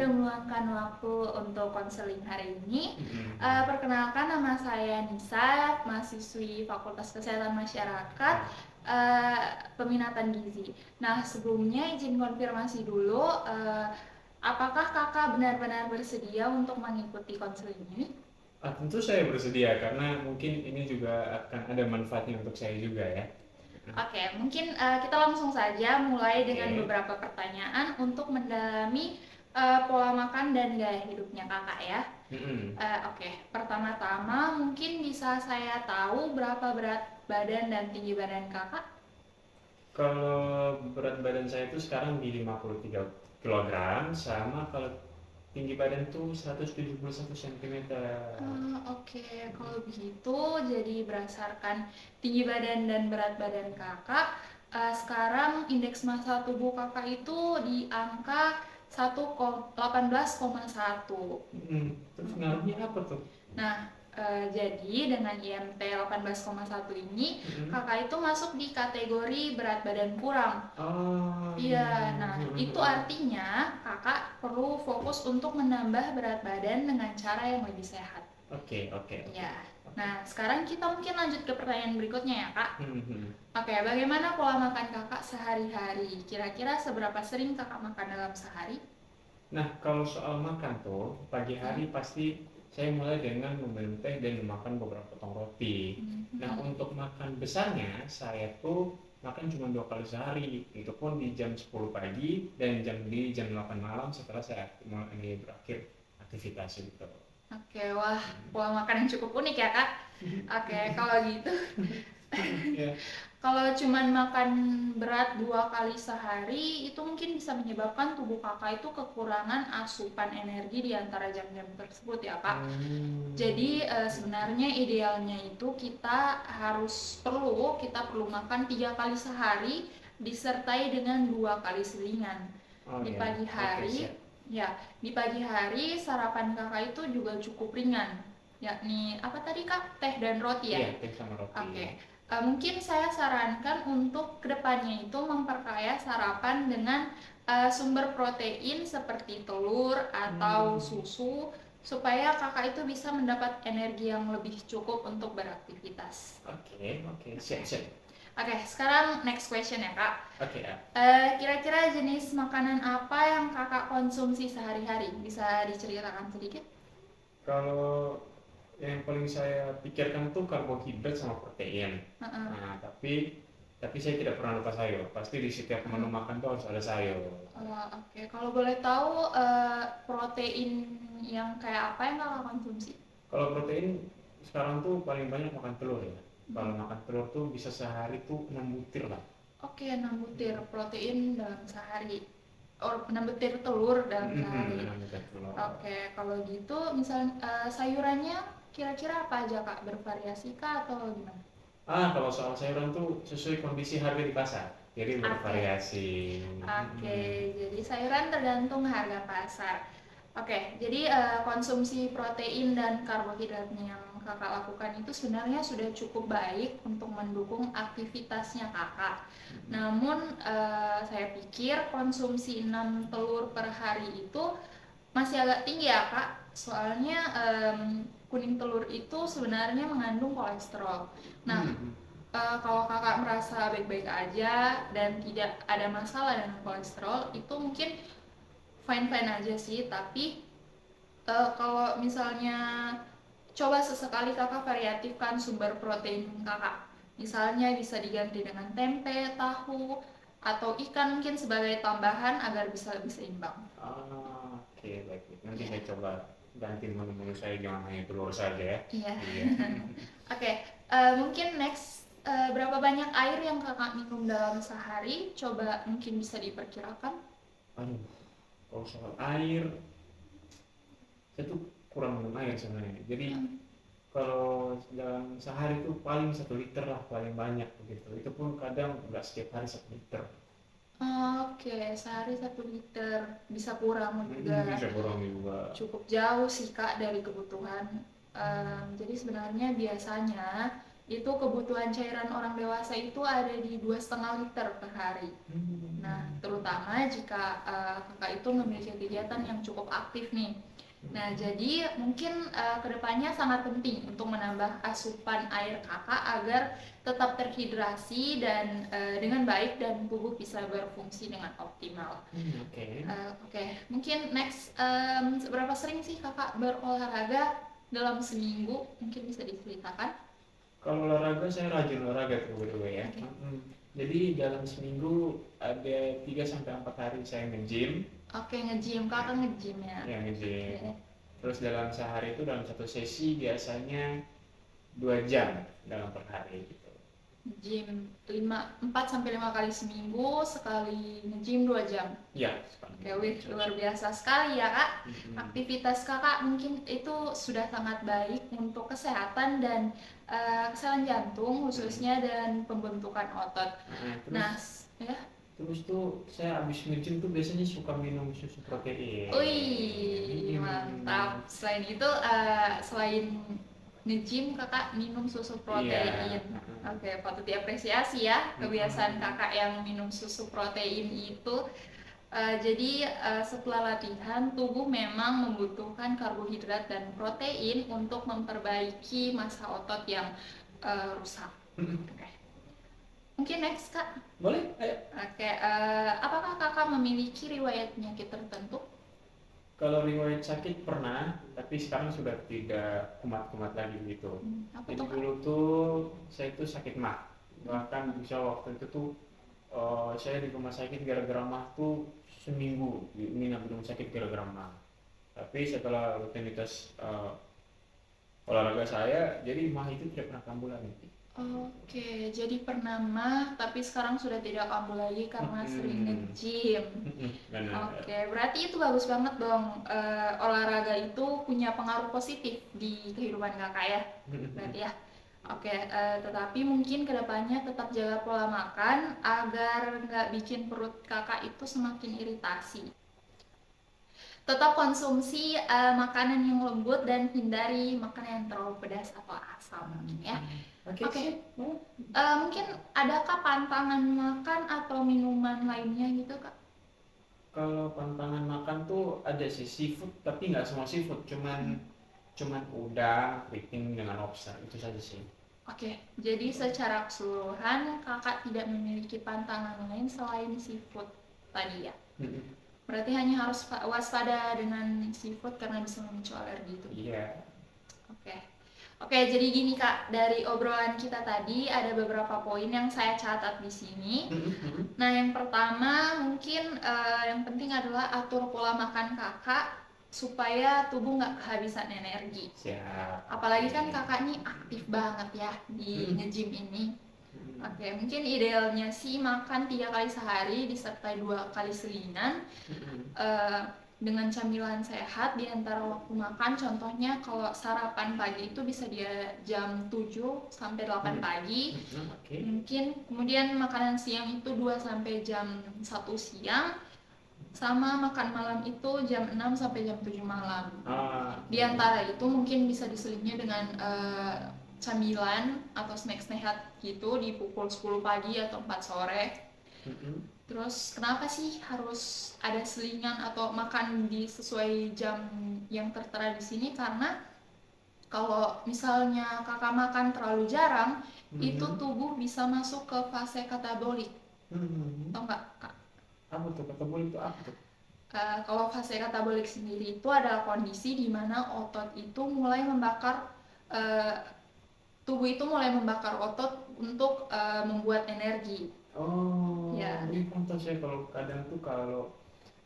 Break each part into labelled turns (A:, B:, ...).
A: sudah meluangkan waktu untuk konseling hari ini.
B: Mm-mm.
A: Perkenalkan, nama saya Nisa, mahasiswi Fakultas Kesehatan Masyarakat, eh, peminatan gizi. Nah, sebelumnya izin konfirmasi dulu, apakah kakak benar-benar bersedia untuk mengikuti konseling ini?
B: Tentu saya bersedia karena mungkin ini juga akan ada manfaatnya untuk saya juga ya.
A: Oke, mungkin kita langsung saja mulai dengan
B: Oke.
A: beberapa pertanyaan untuk mendalami pola makan dan gaya hidupnya kakak ya.
B: Mm-mm.
A: Oke, pertama-tama mungkin bisa saya tahu berapa berat badan dan tinggi badan kakak?
B: Kalau berat badan saya itu sekarang di 53 kilogram, sama kalau tinggi badan tuh 171 cm.
A: Oke, kalau begitu jadi berdasarkan tinggi badan dan berat badan kakak, sekarang indeks massa tubuh kakak itu di angka 18,1.
B: Terus ngaruhnya apa tuh?
A: Nah, jadi dengan IMT 18,1 ini,
B: Mm-mm.
A: kakak itu masuk di kategori berat badan kurang.
B: Oh, iya.
A: Iya, nah itu artinya kakak perlu fokus untuk menambah berat badan dengan cara yang lebih sehat.
B: Oke, oke, oke.
A: Ya, nah sekarang kita mungkin lanjut ke pertanyaan berikutnya ya kak.
B: Mhm.
A: Oke, bagaimana pola makan kakak sehari-hari? Kira-kira seberapa sering kakak makan dalam sehari?
B: Nah, kalau soal makan tuh, pagi hari pasti saya mulai dengan meminum teh dan memakan beberapa potong roti. Nah, untuk makan besarnya, saya tuh makan cuma 2 kali sehari. Itu pun di jam 10 pagi dan di jam 8 malam setelah saya mulai berakhir aktivitas gitu.
A: Oke, wah, pola makan yang cukup unik ya kak. Oke, kalau gitu
B: Ya.
A: kalau cuman makan berat 2 kali sehari itu mungkin bisa menyebabkan tubuh kakak itu kekurangan asupan energi di antara jam-jam tersebut ya kak. Jadi sebenarnya idealnya itu kita perlu makan 3 kali sehari disertai dengan 2 kali selingan.
B: Oh
A: Di
B: ya,
A: pagi
B: oke
A: hari,
B: siap.
A: ya, di pagi hari sarapan kakak itu juga cukup ringan, yakni apa tadi kak? Teh dan roti ya?
B: Iya, teh sama roti.
A: Oke. Mungkin saya sarankan untuk kedepannya itu memperkaya sarapan dengan sumber protein seperti telur atau susu supaya kakak itu bisa mendapat energi yang lebih cukup untuk beraktivitas.
B: Oke, siap.
A: Oke, sekarang next question ya kak.
B: Oke ya.
A: Kira-kira jenis makanan apa yang kakak konsumsi sehari-hari? Bisa diceritakan sedikit?
B: Kalau yang paling saya pikirkan tuh karbohidrat sama protein. Nah, tapi saya tidak pernah lupa sayur. Pasti di setiap menu makan tuh harus ada sayur.
A: Oke. Kalau boleh tahu protein yang kayak apa yang kakak konsumsi?
B: Kalau protein sekarang tuh paling banyak makan telur ya. Kalau makan telur tuh bisa sehari tuh 6 butir lah.
A: Oke, 6 butir protein dalam sehari. 6 butir telur dalam sehari.
B: 6 butir telur.
A: Oke, kalau gitu misalnya sayurannya kira-kira apa aja kak? Bervariasi kah atau gimana?
B: Kalau soal sayuran tuh sesuai kondisi harga di pasar. Jadi bervariasi.
A: Oke, jadi sayuran tergantung harga pasar. Oke, jadi konsumsi protein dan karbohidratnya yang kakak lakukan itu sebenarnya sudah cukup baik untuk mendukung aktivitasnya kakak. Namun saya pikir konsumsi 6 telur per hari itu masih agak tinggi ya kak. Soalnya kuning telur itu sebenarnya mengandung kolesterol. Nah, kalau kakak merasa baik-baik aja dan tidak ada masalah dengan kolesterol, itu mungkin fine-fine aja sih. Tapi kalau misalnya coba sesekali kakak variatifkan sumber protein kakak. Misalnya bisa diganti dengan tempe, tahu, atau ikan mungkin sebagai tambahan agar bisa lebih seimbang.
B: Oke, baik. Nanti saya coba ganti menu-menu saya, jangan hanya telur saja ya.
A: Iya. Oke, mungkin next, berapa banyak air yang kakak minum dalam sehari? Coba mungkin bisa diperkirakan.
B: Aduh, kalau soal air, saya tuh kurang minum air sebenarnya. Jadi kalau dalam sehari tuh paling 1 liter lah paling banyak begitu. Itu pun kadang nggak setiap hari 1 liter.
A: Oke, sehari 1 liter bisa kurang juga.
B: Bisa kurang juga.
A: Cukup jauh sih kak dari kebutuhan. Jadi sebenarnya biasanya itu kebutuhan cairan orang dewasa itu ada di 2,5 liter per hari. Nah, terutama jika kakak itu memiliki kegiatan yang cukup aktif nih. Nah, jadi mungkin kedepannya sangat penting untuk menambah asupan air kakak agar tetap terhidrasi dan dengan baik dan tubuh bisa berfungsi dengan optimal. Oke. Mungkin next, seberapa sering sih kakak berolahraga dalam seminggu? Mungkin bisa diceritakan?
B: Kalau olahraga saya rajin olahraga tuh ya. Jadi dalam seminggu ada 3-4 hari saya nge-gym.
A: Oke, nge-gym. Kakak nge-gym ya?
B: Ya, nge-gym. Terus dalam sehari itu dalam satu sesi biasanya 2 jam dalam per hari gitu.
A: Gym 4-5 kali seminggu, sekali nge-gym 2 jam.
B: Ya.
A: Oke, luar biasa sekali ya kak. Aktivitas kakak mungkin itu sudah sangat baik untuk kesehatan dan kesehatan jantung khususnya dan pembentukan otot. Terus
B: tuh saya habis nge-gym tuh biasanya suka minum susu protein.
A: Wih, mantap. Selain itu, selain nge-gym kakak minum susu protein. Oke, patut diapresiasi ya kebiasaan kakak yang minum susu protein itu. Jadi setelah latihan tubuh memang membutuhkan karbohidrat dan protein untuk memperbaiki massa otot yang rusak. Oke. Mungkin next kak.
B: Boleh, ayo.
A: Oke, apakah kakak memiliki riwayat penyakit tertentu?
B: Kalau riwayat sakit pernah, tapi sekarang sudah tidak kumat-kumat lagi gitu. Jadi dulu tuh saya tuh sakit mah, bahkan bisa waktu itu tuh saya di rumah sakit gara-gara mah tuh seminggu nginap di rumah sakit gara-gara mah. Tapi setelah rutinitas olahraga saya, jadi mah itu tidak pernah kambuh lagi.
A: Oke, jadi pernah mah, tapi sekarang sudah tidak kambuh lagi karena sering nge-gym. Oke, berarti itu bagus banget dong. Olahraga itu punya pengaruh positif di kehidupan kakak ya, berarti ya. Oke, tetapi mungkin kedepannya tetap jaga pola makan agar nggak bikin perut kakak itu semakin iritasi. Tetap konsumsi makanan yang lembut dan hindari makanan yang terlalu pedas atau asam mungkin ya. Oke. Mungkin adakah pantangan makan atau minuman lainnya gitu kak?
B: Kalau pantangan makan tuh ada sih seafood, tapi nggak semua seafood, cuman udang, kepiting dengan lobster itu saja sih.
A: Oke, jadi secara keseluruhan kakak tidak memiliki pantangan lain selain seafood tadi ya? Berarti hanya harus waspada dengan seafood karena bisa memicu alergi itu?
B: Iya.
A: Oke, jadi gini kak, dari obrolan kita tadi ada beberapa poin yang saya catat di sini. Nah, yang pertama mungkin yang penting adalah atur pola makan kakak supaya tubuh nggak kehabisan energi.
B: Siap.
A: Apalagi kan kakak nih aktif banget ya di nge-gym ini. Oke, mungkin idealnya sih makan 3 kali sehari disertai 2 kali selingan. Dengan camilan sehat di antara waktu makan, contohnya kalau sarapan pagi itu bisa dia jam 7 sampai 8 pagi. Mungkin kemudian makanan siang itu 2 sampai jam 1 siang. Sama makan malam itu jam 6 sampai jam 7 malam. Di antara itu mungkin bisa diselipnya dengan camilan atau snack sehat gitu di pukul 10 pagi atau 4 sore. Terus kenapa sih harus ada selingan atau makan di sesuai jam yang tertera di sini? Karena kalau misalnya kakak makan terlalu jarang, itu tubuh bisa masuk ke fase katabolik. Tahu nggak kak?
B: Apa tuh katabolik itu apa tuh?
A: Kalau fase katabolik sendiri itu adalah kondisi di mana otot itu mulai membakar tubuh itu mulai membakar otot untuk membuat energi.
B: Ini pantas ya kalau kadang tuh kalau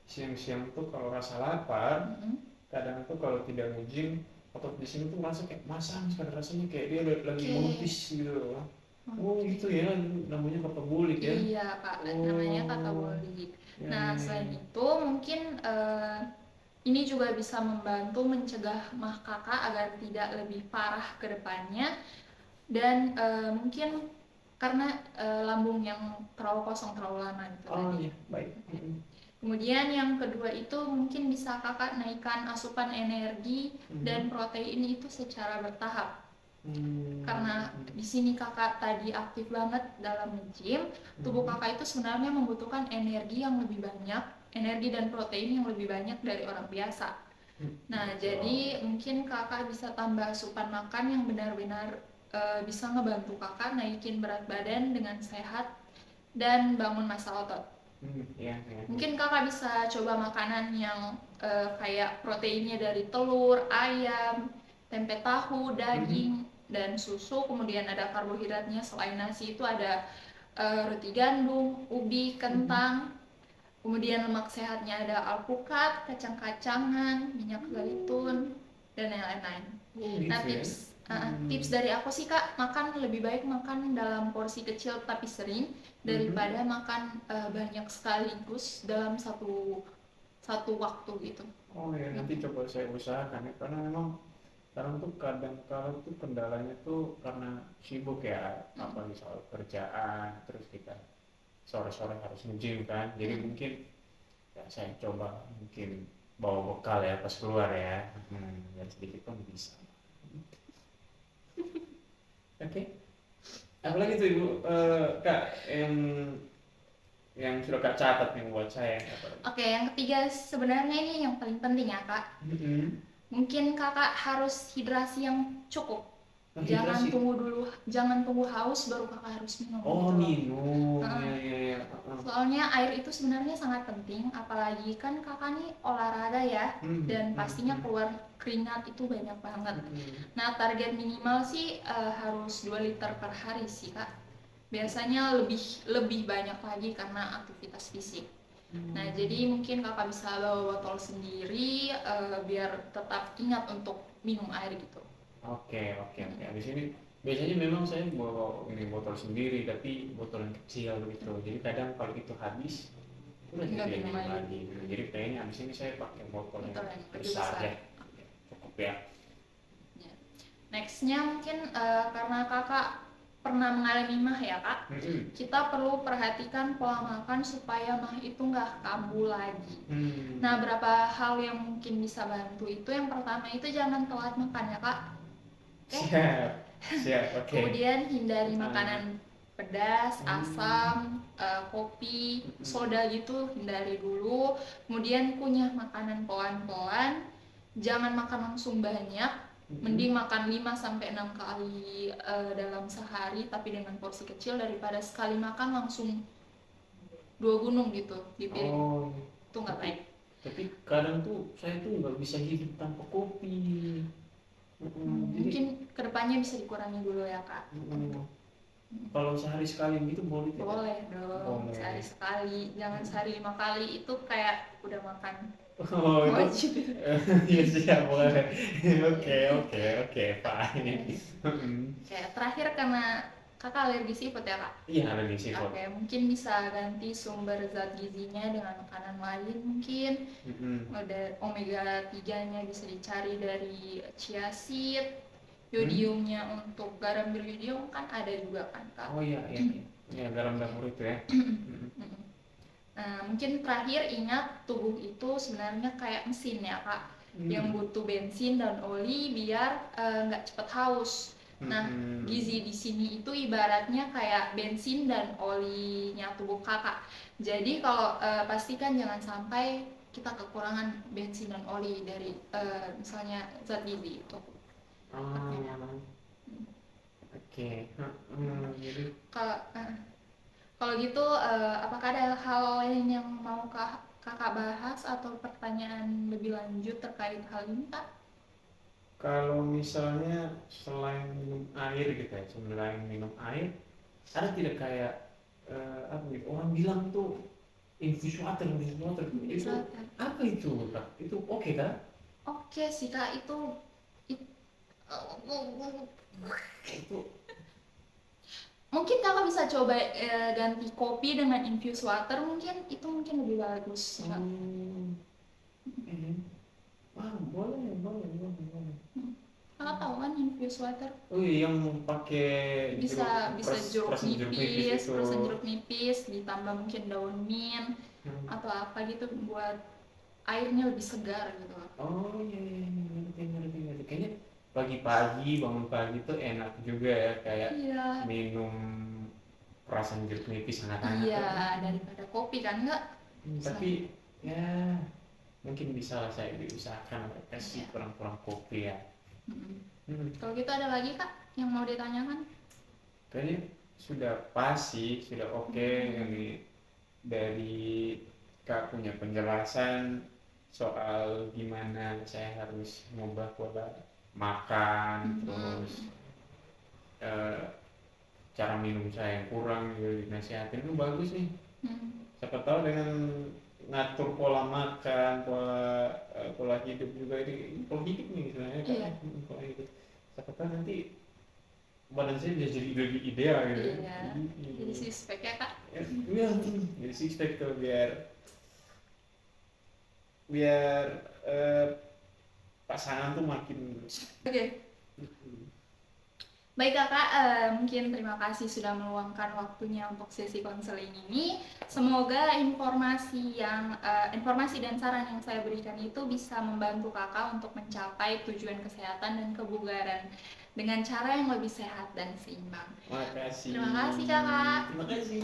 B: siang-siang tuh kalau rasa lapar, kadang tuh kalau tidak nge-gym otot di sini tuh merasa kayak masam sekali rasanya kayak dia lagi menipis gitu. Gitu ya, namanya katabolik ya?
A: Iya kak, namanya katabolik. Nah selain itu mungkin ini juga bisa membantu mencegah mah kakak agar tidak lebih parah ke depannya dan mungkin karena lambung yang terlalu kosong terlalu lama gitu tadi.
B: Iya, baik.
A: Kemudian yang kedua itu mungkin bisa kakak naikkan asupan energi dan protein itu secara bertahap. Karena di sini kakak tadi aktif banget dalam nge-gym, tubuh kakak itu sebenarnya membutuhkan energi yang lebih banyak, energi dan protein yang lebih banyak dari orang biasa. Nah, jadi mungkin kakak bisa tambah asupan makan yang benar-benar bisa ngebantu kakak naikin berat badan dengan sehat dan bangun massa otot. Mungkin kakak bisa coba makanan yang kayak proteinnya dari telur, ayam, tempe tahu, daging, dan susu. Kemudian ada karbohidratnya selain nasi itu ada roti gandum, ubi, kentang. Kemudian lemak sehatnya ada alpukat, kacang-kacangan, minyak zaitun, dan yang lain-lain. Nah, tips dari aku sih kak, makan lebih baik makan dalam porsi kecil tapi sering daripada makan banyak sekaligus dalam satu waktu gitu.
B: Oh ya, nanti coba saya usahakan ya, karena memang sekarang tuh kadang kala tuh kendalanya tuh karena sibuk ya, apalagi soal kerjaan, terus kita sore-sore harus nge-gym kan, jadi mungkin ya saya coba mungkin bawa bekal ya pas keluar ya, biar sedikit pun bisa. Oke. Apalagi tuh ibu, kak yang sudah kak catat nih buat saya.
A: Oke, yang ketiga sebenarnya ini yang paling penting ya kak. Mungkin kakak harus hidrasi yang cukup. Jangan tunggu haus baru kakak harus minum.
B: Oh, gitu. Minum.
A: Ya. Soalnya air itu sebenarnya sangat penting, apalagi kan kakak nih olahraga ya, dan pastinya keluar keringat itu banyak banget. Nah, target minimal sih harus 2 liter per hari sih kak. Biasanya lebih banyak lagi karena aktivitas fisik. Nah, jadi mungkin kakak bisa bawa botol sendiri biar tetap ingat untuk minum air gitu.
B: Oke. Di sini biasanya memang saya bawa ini botol sendiri, tapi botol yang kecil gitu. Jadi kadang kalau itu habis, udah tidak minum lagi. Jadi kayaknya abis ini saya pakai botol yang besar ya. Cukup ya.
A: Nextnya mungkin karena kakak pernah mengalami mah ya kak, kita perlu perhatikan pola makan supaya mah itu nggak kambuh lagi. Nah, berapa hal yang mungkin bisa bantu itu, yang pertama itu jangan telat makan ya kak.
B: Siap, oke.
A: Kemudian hindari makanan pedas, asam, kopi, soda gitu hindari dulu. Kemudian kunyah makanan pelan-pelan, jangan makan langsung banyak. Mending makan 5-6 kali dalam sehari tapi dengan porsi kecil daripada sekali makan langsung 2 gunung gitu di piring. Itu nggak baik.
B: Tapi kadang tuh saya tuh nggak bisa hidup tanpa kopi.
A: Mungkin kedepannya bisa dikurangi dulu ya kak.
B: Kalau sehari sekali gitu boleh tidak?
A: Boleh dong, sehari sekali, jangan sehari 5 kali, itu kayak udah makan.
B: Oh, wajib. Iya siap, boleh. Oke, fine.
A: Kayak terakhir karena kakak alergi seafood ya kak?
B: Iya, alergi seafood.
A: Oke, mungkin bisa ganti sumber zat gizinya dengan makanan lain mungkin. Ada omega 3-nya bisa dicari dari chia seed. Yodiumnya untuk garam beriodium kan ada juga kan kak?
B: Oh iya, garam dapur itu ya.
A: Nah, mungkin terakhir ingat tubuh itu sebenarnya kayak mesin ya kak, yang butuh bensin dan oli biar nggak cepat haus. Nah, gizi di sini itu ibaratnya kayak bensin dan olinya tubuh kakak. Jadi kalau pastikan jangan sampai kita kekurangan bensin dan oli dari misalnya zat gizi itu.
B: Oke. Jadi
A: kalau gitu, apakah ada hal lain yang mau kakak bahas atau pertanyaan lebih lanjut terkait hal ini kak?
B: Kalau misalnya selain minum air gitu ya, selain minum air, ada tidak kayak apa gitu? Orang bilang tuh infus water itu apa itu kak? Itu oke kak?
A: Oke sih kak, itu mungkin kakak bisa coba ganti kopi dengan infused water, mungkin itu lebih bagus.
B: Boleh.
A: Kakak tahu kan infused water?
B: Oh iya, yang pakai
A: bisa perasan jeruk nipis ditambah mungkin daun mint atau apa gitu buat airnya lebih segar gitu.
B: Oh iya, ngerti. Kayaknya pagi-pagi bangun pagi tuh enak juga ya, kayak
A: Iya.
B: minum perasan jeruk nipis hangat-hangat
A: Iya,
B: tuh.
A: daripada kopi kan enggak?
B: Tapi ya mungkin bisa lah saya diusahakan kasih
A: Iya.
B: kurang-kurang kopi ya.
A: Kalau gitu ada lagi Kak yang mau ditanyakan?
B: Kayaknya sudah pas sih, sudah oke. Ini dari Kak punya penjelasan soal gimana saya harus ngubah pola makan, terus cara minum saya yang kurang juga dinasihatin itu bagus nih. Siapa tahu dengan ngatur pola makan, pola hidup juga, ini pola hidup nih sebenarnya kan.
A: Iya.
B: Pola hidup. Siapa tahu nanti badan saya bisa jadi lebih ideal gitu.
A: Iya. Jadi six pack ya Kak?
B: Iya, jadi six pack tuh biar pasangan tuh makin.
A: Oke. Baik Kakak, mungkin terima kasih sudah meluangkan waktunya untuk sesi konseling ini. Semoga informasi dan saran yang saya berikan itu bisa membantu Kakak untuk mencapai tujuan kesehatan dan kebugaran dengan cara yang lebih sehat dan seimbang.
B: Makasih.
A: Terima kasih Kakak.
B: Terima kasih.